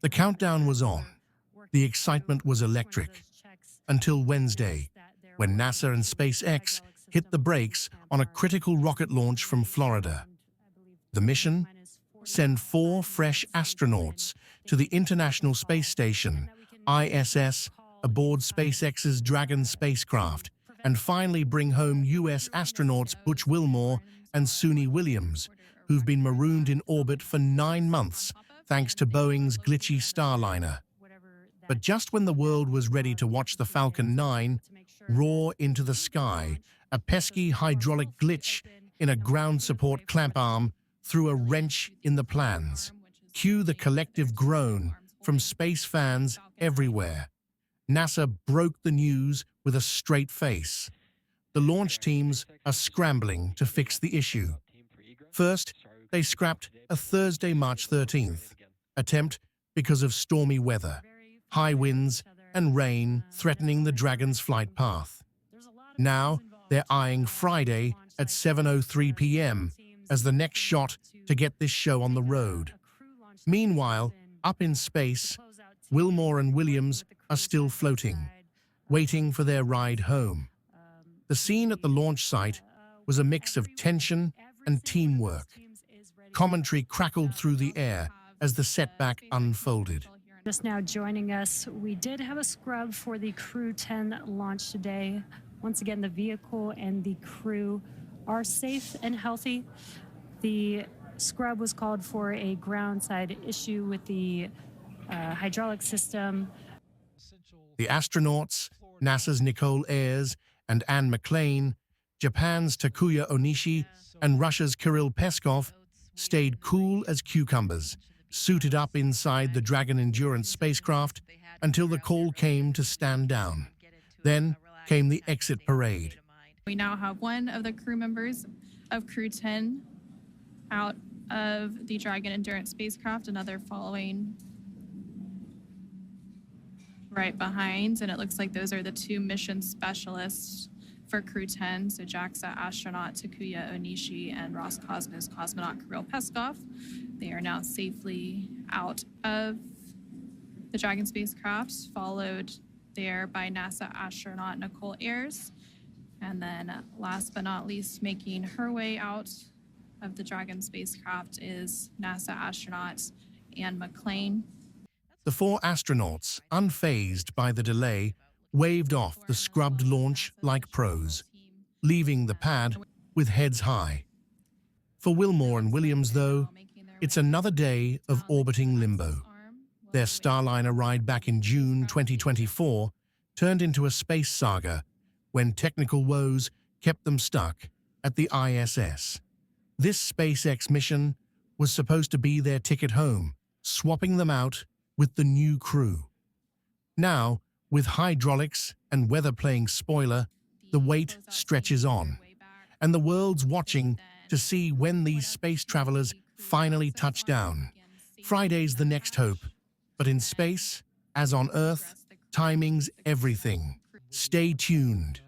The countdown was on. The excitement was electric. Until Wednesday, when NASA and SpaceX hit the brakes on a critical rocket launch from Florida. The mission? Send 4 fresh astronauts to the International Space Station, ISS, aboard SpaceX's Dragon spacecraft, and finally bring home U.S. astronauts Butch Wilmore and Suni Williams, who've been marooned in orbit for 9 months thanks to Boeing's glitchy Starliner. But just when the world was ready to watch the Falcon 9 roar into the sky, a pesky hydraulic glitch in a ground support clamp arm threw a wrench in the plans. Cue the collective groan from space fans everywhere. NASA broke the news with a straight face. The launch teams are scrambling to fix the issue. First, they scrapped a Thursday, March 13th attempt because of stormy weather, high winds and rain threatening the Dragon's flight path. Now, they're eyeing Friday at 7:03 p.m. as the next shot to get this show on the road. Meanwhile, up in space, Wilmore and Williams are still floating, waiting for their ride home. The scene at the launch site was a mix of tension and teamwork. Commentary crackled through the air as the setback unfolded. Just now joining us, we did have a scrub for the Crew 10 launch today. Once again, the vehicle and the crew are safe and healthy. The scrub was called for a ground-side issue with the hydraulic system. The astronauts, NASA's Nicole Ayers and Anne McClain, Japan's Takuya Onishi, and Russia's Kirill Peskov stayed cool as cucumbers, suited up inside the Dragon Endurance spacecraft until the call came to stand down. Then came the exit parade. We now have one of the crew members of Crew 10 out of the Dragon Endurance spacecraft, another following right behind, and it looks like those are the 2 mission specialists for Crew 10, so JAXA astronaut Takuya Onishi and Roscosmos cosmonaut Kirill Peskov. They are now safely out of the Dragon spacecraft, followed there by NASA astronaut Nicole Ayers. And then last but not least, making her way out of the Dragon spacecraft is NASA astronaut Anne McClain. The 4 astronauts, unfazed by the delay, waved off the scrubbed launch like pros, leaving the pad with heads high. For Wilmore and Williams, though, it's another day of orbiting limbo. Their Starliner ride back in June 2024 turned into a space saga when technical woes kept them stuck at the ISS. This SpaceX mission was supposed to be their ticket home, swapping them out with the new crew. Now, with hydraulics and weather playing spoiler, the wait stretches on, and the world's watching to see when these space travelers finally touch down. Friday's the next hope, but in space, as on Earth, timing's everything. Stay tuned.